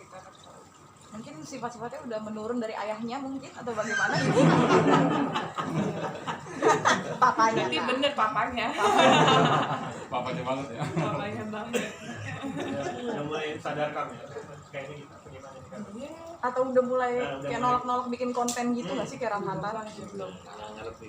kita tahu. Mungkin sifat-sifatnya udah menurun dari ayahnya mungkin atau bagaimana? Papanya. Berarti bener papanya. Papanya banget ya. Papanya banget. Udah mulai sadarkan ya, kayaknya kita bagaimana nih kan? Atau udah mulai Udah kayak mulai. nolak-nolak bikin konten gitu nggak sih kayak Rahmatan? Belum.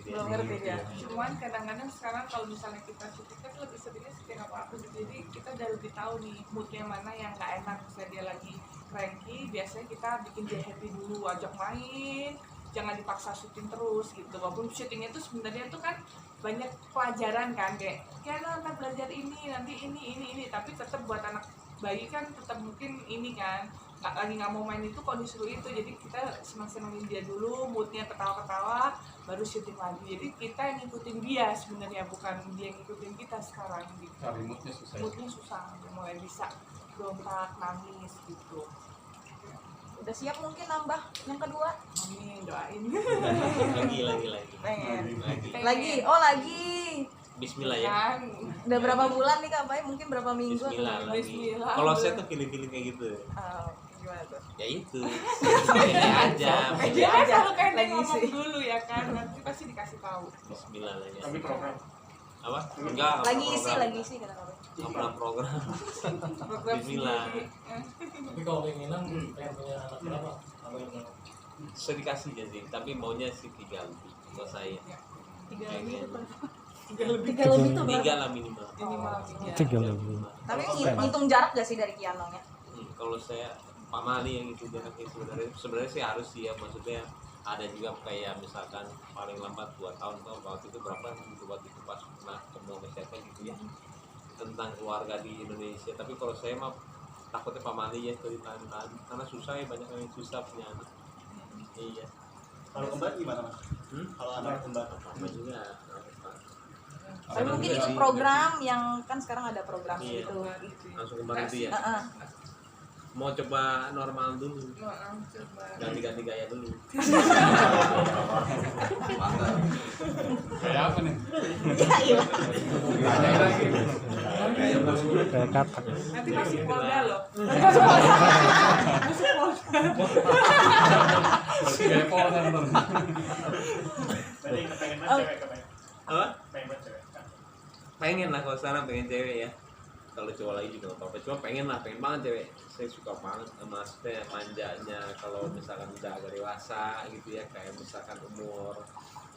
Belum ngerti dia. Cuman kadang-kadang sekarang kalau misalnya kita syuting kan lebih seringnya syuting apa-apa gitu. Jadi kita udah lebih tahu nih moodnya mana yang nggak enak. Misalnya dia lagi cranky, biasanya kita bikin dia happy dulu, ajak main, jangan dipaksa syuting terus gitu. Walaupun syutingnya tuh sebenarnya tuh kan banyak pelajaran kan, kayak nanti belajar ini, nanti ini, tapi tetap buat anak bayi kan tetap mungkin ini kan nggak mau main itu kok disuruh itu. Jadi kita senang-senangin dia dulu, moodnya ketawa-ketawa, baru syuting lagi. Jadi kita yang ngikutin dia sebenarnya, bukan dia yang ngikutin kita sekarang gitu. Cari moodnya susah. Moodnya susah, udah mulai bisa berontak, nangis gitu. Udah siap mungkin nambah yang kedua? Amin, doain. lagi Pengen. lagi Lagi, oh lagi. Bismillah ya. Kan. Udah berapa bulan nih Kak Bay? Mungkin berapa minggu? Bismillah atau lagi. Bismillah. Kalau saya tuh feeling kayak gitu. Oh, gimana tuh? Ya itu. Pede aja. Dia kan aja. selalu kayak Lagi ngomong sih. dulu ya kan, nanti pasti dikasih tahu. Bismillah lagi. Tapi program Apa? Enggak. Lagi isi kata Kak Bay. Enggak pernah program. Program Bismillah. sendiri. tapi kalau keinginan pengen punya anak berapa? Apa yang mau? Sedikasih sih, tapi maunya sih 3 lebih. Kalau saya. Tiga Pengen. lebih. 3 lebih tuh 3 berapa? lah minimal. Ini malah tiga. 3 lebih. Tapi ngitung jarak gak sih dari Kianonya? Kalau saya Pak Mali yang itu jaraknya sebenarnya sih harus sih ya, maksudnya ada juga kayak misalkan paling lambat 2 tahun atau waktu itu berapa waktu itu pas pernah ketemu kesehatan gitu ya tentang keluarga di Indonesia. Tapi kalau saya mah takutnya Pak Mali ya itu ditahan-tahan karena susah ya, banyak yang susah punya anak. Iya. Kalau kembar gimana mas? Kalau anak kembar Apa juga Tapi mungkin ikut program yang kan sekarang ada program Iya. gitu. langsung kemarin itu ya. Heeh. Mau coba normal dulu, Maaf, coba. ganti-ganti gaya dulu. Kayak apa nih? Iya. Tanya lagi. Kayak katak. Nanti masih Polda loh. Kayak Polda ntar. Berarti pengen banget cewek kepengen. Apa? Pengen banget cewek. Pengen lah kalau sekarang pengen cewek ya. Kalau cowok lagi juga nggak apa-apa, cuma pengen banget cewek. Saya suka banget sama maksudnya manjanya kalau misalkan udah agak dewasa gitu ya, kayak misalkan umur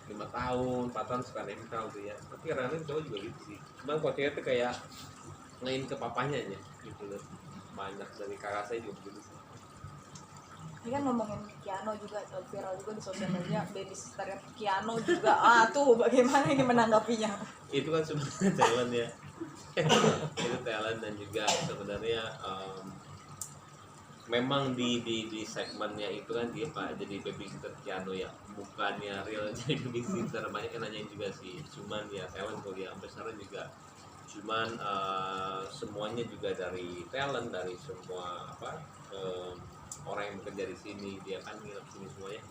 5 tahun, 4 tahun suka nempel tuh ya. Tapi kadang-kadang cowok juga gitu sih. Cuman kalau cewek tuh kayak ngain ke papanya aja gitu loh. Banyak dari kakak saya juga begitu sih. Ini kan ngomongin Kiano juga viral juga di sosial media, babysitter Kiano juga. Ah tuh bagaimana ini menanggapinya? Itu kan sebenarnya talent ya. Itu talent dan juga sebenarnya memang di segmennya itu kan dia Pak jadi babysitter Kiano ya, bukannya real jadi babysitter. Banyak yang nanyain juga sih, cuman ya talent kalau dia sampai sekarang juga cuman semuanya juga dari talent, dari semua apa orang yang bekerja di sini, dia kan nginep sini semuanya.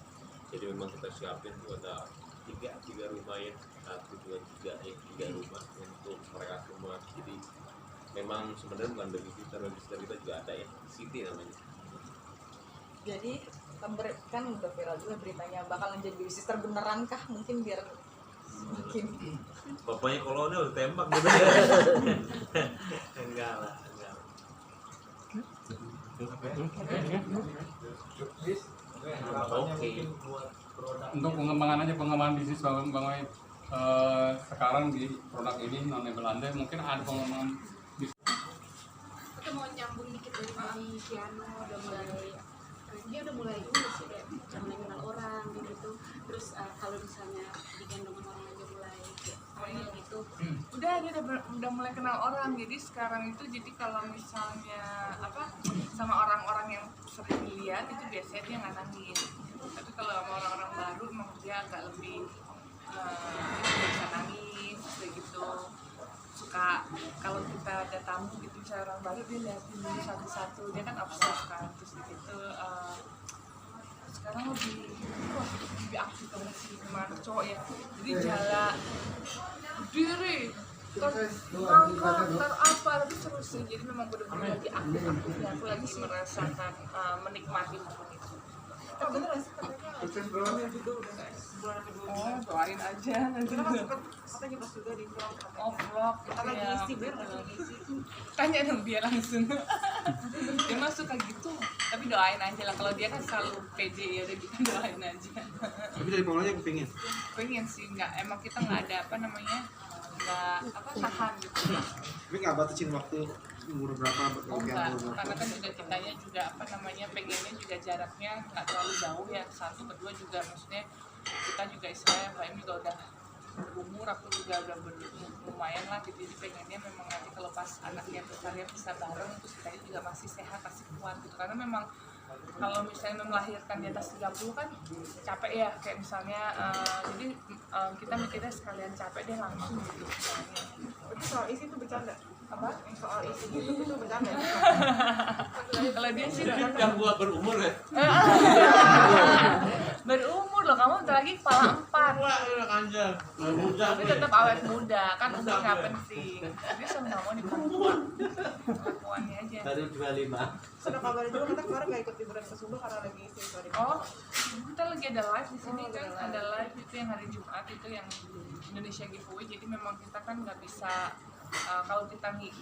Jadi memang kita siapin tuh ada tiga rumah ya, 1, 2, 3 ya, 3 rumah untuk mereka semua. Jadi memang sebenarnya bukan babysitter kita juga ada ya, Siti namanya. Jadi kan udah viral juga beritanya bakal jadi babysitter beneran kah? Mungkin biar makin Bapaknya kolonel udah tembak gitu. Enggak lah. Oke. Untuk pengembangan bisnis Bang Wahid sekarang di produk ini non-label Anda mungkin ada pengembangan Aku mau nyambung dikit dari Kiano, dia udah mulai ini sih kayak mulai kenal orang gitu. Terus kalau misalnya digendong sama orang aja mulai kayak gitu. Udah dia udah mulai kenal orang. Jadi sekarang itu jadi kalau misalnya apa sama orang-orang yang sering dilihat itu biasanya dia nggak nangis. Tapi kalau sama orang-orang baru emang dia agak lebih bisa nangis kayak gitu. Suka kalau kita ada tamu gitu misalnya orang baru dia liatin dulu satu-satu, dia kan obses kan. Terus gitu sekarang lebih aktif banget sih kemana cowok ya. Jadi jalan berdiri ntar apa, tapi seru sih. Jadi memang benar-benar lagi aktif-aktifnya. Aku lagi merasakan menikmati momen itu. Oh bener gak sih katanya Oh, doain aja nanti. kita kan sempet katanya pas juga di vlog katanya. Oh, vlog Kita lagi ya. isi biar lagi isi. Tanya dong dia langsung. Dia mah suka gitu. Tapi doain aja lah. Kalau dia kan selalu PJ, ya udah kita doain aja. Tapi dari Paulanya kepingin. Pengen sih, emang kita nggak ada apa namanya, nggak tahan gitu. Tapi nggak batasin waktu umur berapa Oh enggak, umur karena berapa. kan juga kitanya juga apa namanya, pengennya juga jaraknya nggak terlalu jauh ya. Satu, kedua juga maksudnya kita juga istilahnya Mbak Im juga udah berumur, aku juga udah lumayan lah gitu. Jadi pengennya memang nanti kalau pas anaknya besar ya bisa bareng, terus kita juga masih sehat, masih kuat gitu. Karena memang kalau misalnya melahirkan di atas 30 kan capek ya, kayak misalnya jadi kita mikirnya sekalian capek deh langsung gitu misalnya. Berarti soal isi itu bercanda. Apa? Yang soal isi itu bercanda. Kalau dia sih Yang gua berumur ya. berumur loh, kamu bentar lagi kepala 4. Wah, udah kanjeng. Muda. Tapi tetap awet muda, kan umur nggak penting. Dia sama nggak mau nih perempuan, perempuannya aja. Baru 25. Sudah kabarnya juga kita kemarin nggak ikut liburan ke Sumba karena lagi isi sorry. Oh, kita lagi ada live di sini kan, ada live itu yang hari Jumat itu yang Indonesia giveaway. Jadi memang kita kan nggak bisa kalau kita nih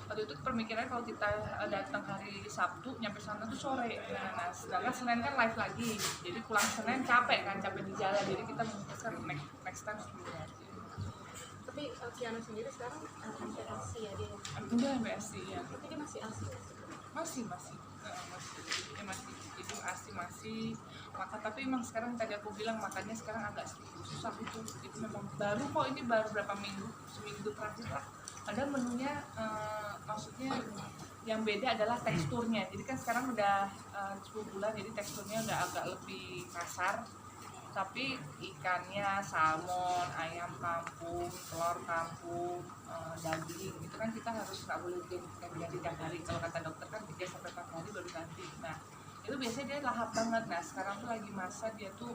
waktu itu pemikiran kalau kita datang hari Sabtu nyampe sana tuh sore. Nah, sedangkan Senin kan live lagi, jadi pulang Senin capek di jalan. Jadi kita memutuskan next time sebelumnya. Tapi Kiana sendiri sekarang hampir ASI ya dia. Udah MBSI ya. Tapi dia masih ASI. masih dia masih itu masih makan, tapi emang sekarang tadi aku bilang makannya sekarang agak susah itu memang baru kok, ini baru berapa minggu, seminggu terakhir lah. Padahal menunya maksudnya yang beda adalah teksturnya. Jadi kan sekarang udah 10 bulan, jadi teksturnya udah agak lebih kasar. Tapi ikannya salmon, ayam kampung, telur kampung, daging itu kan kita harus nggak boleh ganti tiap hari. Kalau kata dokter kan 3-4 hari baru ganti. Nah itu biasanya dia lahap banget. Nah sekarang tuh lagi masa dia tuh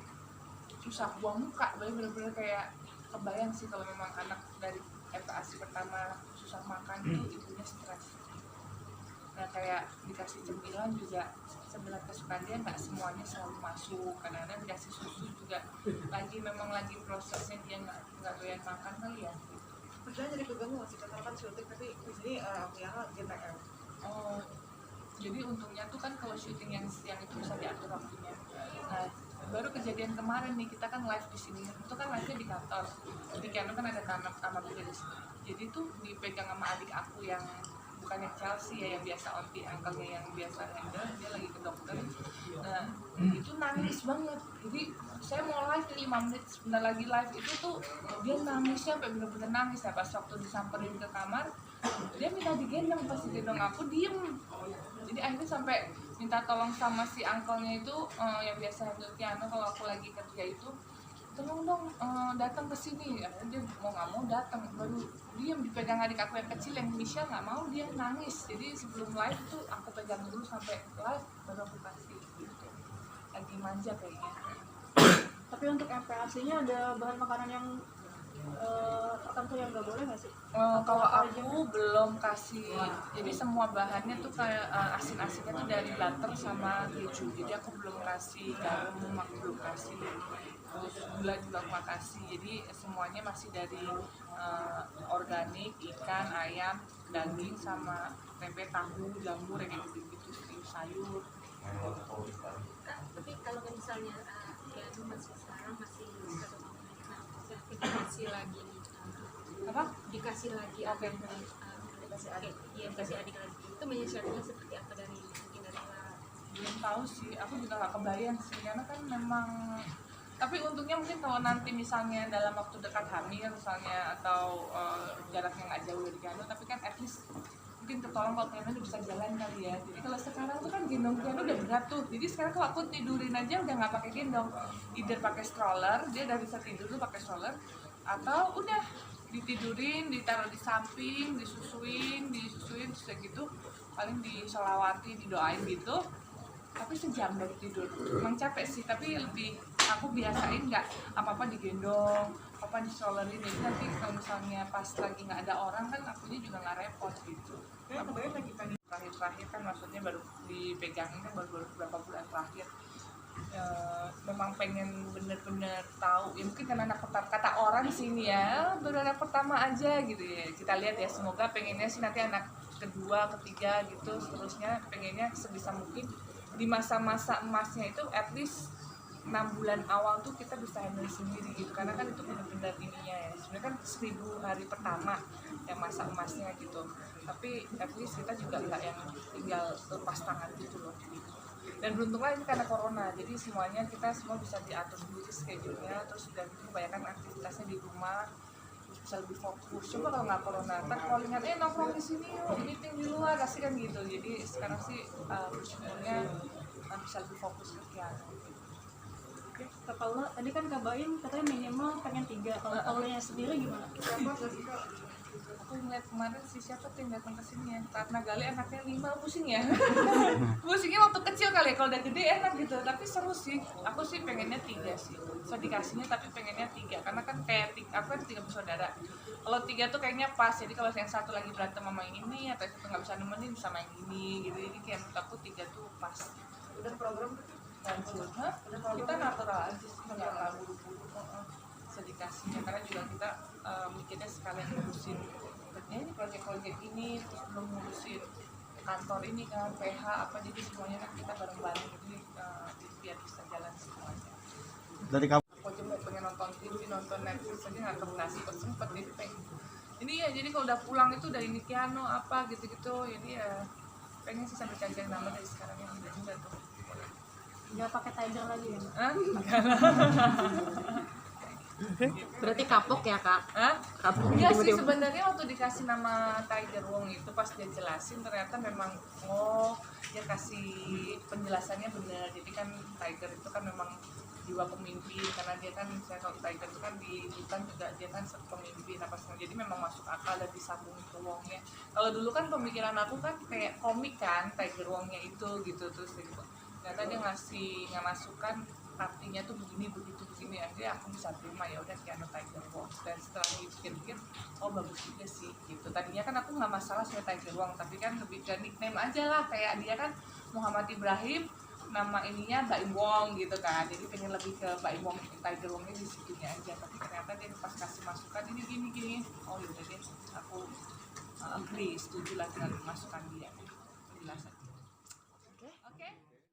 susah buang muka, bener-bener kayak kebayang sih kalau memang anak dari MPASI pertama susah makan itu ibunya stres. Nah kayak dikasih cemilan juga, cemilan kesukaan dia nggak semuanya selalu masuk. Kadang-kadang dikasih susu juga memang lagi prosesnya dia nggak doyan makan kali ya. Maksudnya jadi keganggu nggak sih karena kan syuting tapi di sini aku yang GTL. Oh, jadi untungnya tuh kan kalau syuting yang siang itu bisa diatur waktunya. Nah baru kejadian kemarin nih, kita kan live di sini, itu kan live-nya di kantor. Di kantor kan ada kamar juga di sini. Jadi tuh dipegang sama adik aku yang bukannya Chelsea ya, yang biasa onti, angkelnya yang biasa handle, dia lagi ke dokter. Nah itu nangis banget. Jadi saya mau live 5 menit sebentar lagi live itu tuh dia nangisnya sampai bener-bener nangis ya. Pas waktu disamperin ke kamar dia minta digendong, pas digendong aku diem. Jadi akhirnya sampai minta tolong sama si angkelnya itu yang biasa handle piano kalau aku lagi kerja itu, tolong dong datang ke sini. Akhirnya dia mau nggak mau datang, baru diem dipegang adik aku yang kecil yang Michelle, nggak mau, dia nangis. Jadi sebelum live tuh aku pegang dulu sampai live baru aku kasih gitu. Lagi manja kayaknya. Tapi untuk MPASI-nya ada bahan makanan yang tertentu yang nggak boleh nggak sih? Kalau aku belum kasih, jadi semua bahannya tuh kayak asin-asinnya tuh dari butter sama keju. Jadi aku belum kasih garam, aku belum kasih, terus gula juga aku nggak kasih. Jadi semuanya masih dari organik, ikan, ayam, daging sama tempe, tahu, jamur, kayak gitu-gitu, sayur. Tapi kalau misalnya Kiana masih sekarang masih dikasih lagi Apa? dikasih lagi Oke. dikasih adik, iya dikasih adik lagi, itu menyesuaikannya seperti apa dari mungkin dari Belum tahu sih, aku juga nggak kebayang sih, karena kan memang, tapi untungnya mungkin kalau nanti misalnya dalam waktu dekat hamil misalnya atau jaraknya nggak jauh dari Kiano, tapi kan at least mungkin ketolong kalau Kiano udah bisa jalan kali ya. Jadi kalau sekarang tuh kan gendong Kiano udah berat tuh, jadi sekarang kalau aku tidurin aja udah nggak pakai gendong, either pakai stroller, dia udah bisa tidur tuh pakai stroller, atau udah ditidurin, ditaruh di samping, disusuin terus gitu, paling disolawati, didoain gitu. Tapi sejam baru tidur, emang capek sih, tapi lebih aku biasain nggak apa-apa digendong, apa distrolerin, jadi nanti kalau misalnya pas lagi nggak ada orang kan akunya juga nggak repot gitu. Kebayang lagi kan terakhir kan maksudnya baru dipegangin kan baru beberapa bulan terakhir. Memang pengen bener-bener tahu ya, mungkin karena anak pertama, kata orang sini ya baru anak pertama aja gitu ya, kita lihat ya, semoga pengennya sih nanti anak kedua, ketiga gitu, seterusnya pengennya sebisa mungkin di masa-masa emasnya itu at least 6 bulan awal tuh kita bisa handle sendiri gitu, karena kan itu benar-benar ininya ya, sebenarnya kan 1000 hari pertama yang masa emasnya gitu, tapi at least kita juga nggak yang tinggal lepas tangan gitu loh gitu. Dan beruntunglah ini karena corona, jadi semuanya kita semua bisa diatur sendiri schedule-nya, terus udah gitu kebanyakan aktivitasnya di rumah, terus bisa lebih fokus. Coba kalau nggak corona, ntar callingan nongkrong di sini yuk, meeting di luar, kasih kan gitu. Jadi sekarang sih bersyukurnya bisa lebih fokus ke piano. Kak Paula, tadi kan Kak Baim katanya minimal pengen 3. Kalau Paulanya sendiri gimana? Aku ngeliat kemarin si siapa tuh yang datang ke sini ya, Ratna Gali anaknya 5, pusing ya. Pusingnya waktu kecil kali ya, kalau udah gede enak gitu, tapi seru sih. Aku sih pengennya 3 sih, so dikasihnya tapi pengennya 3, karena kan kayak aku kan 3 bersaudara. Kalau 3 tuh kayaknya pas, jadi kalau yang satu lagi berantem sama yang ini atau yang satu nggak bisa nemenin bisa main ini gitu, jadi kayak menurut aku 3 tuh pas. Udah program Lanjut, kita natural aja sih, nggak terlalu buru-buru. Sedikasinya karena juga kita mikirnya sekalian ngurusin ini proyek-proyek ini, terus belum ngurusin kantor ini kan, PH apa, jadi semuanya kan kita bareng-bareng, jadi biar bisa jalan semuanya. Dari kamu Aku aja mau pengen nonton TV, nonton Netflix aja nggak keberasi, kok sempet jadi pengen ini ya, jadi kalau udah pulang itu udah ini piano apa gitu-gitu, jadi ya pengen sih sampai cari nama dari sekarang yang udah tuh. Nggak pakai Tiger lagi ya? Hah? Berarti kapok ya Kak? Hah? Kapok Enggak sih, sebenarnya waktu dikasih nama Tiger Wong itu pas dia jelasin ternyata memang dia kasih penjelasannya benar. Jadi kan Tiger itu kan memang jiwa pemimpin, karena dia kan saya tahu Tiger itu kan di hutan juga dia kan pemimpin apa semua, jadi memang masuk akal dan disambung ke Wongnya. Kalau dulu kan pemikiran aku kan kayak komik kan Tiger Wongnya itu gitu, terus gitu. Ternyata dia nggak masukkan artinya tuh begini akhirnya aku bisa terima, ya udah piano Tiger Wong. Dan setelah dipikir-pikir bagus juga sih gitu. Tadinya kan aku nggak masalah sama Tiger Wong, tapi kan lebih ke nickname aja lah, kayak dia kan Muhammad Ibrahim, nama ininya Baim Wong gitu kan, jadi pengen lebih ke Baim Wong, Tiger Wongnya di situnya aja. Tapi ternyata dia pas kasih masukan ini gini yaudah deh, aku agree, setuju lah dengan masukan dia penjelasan.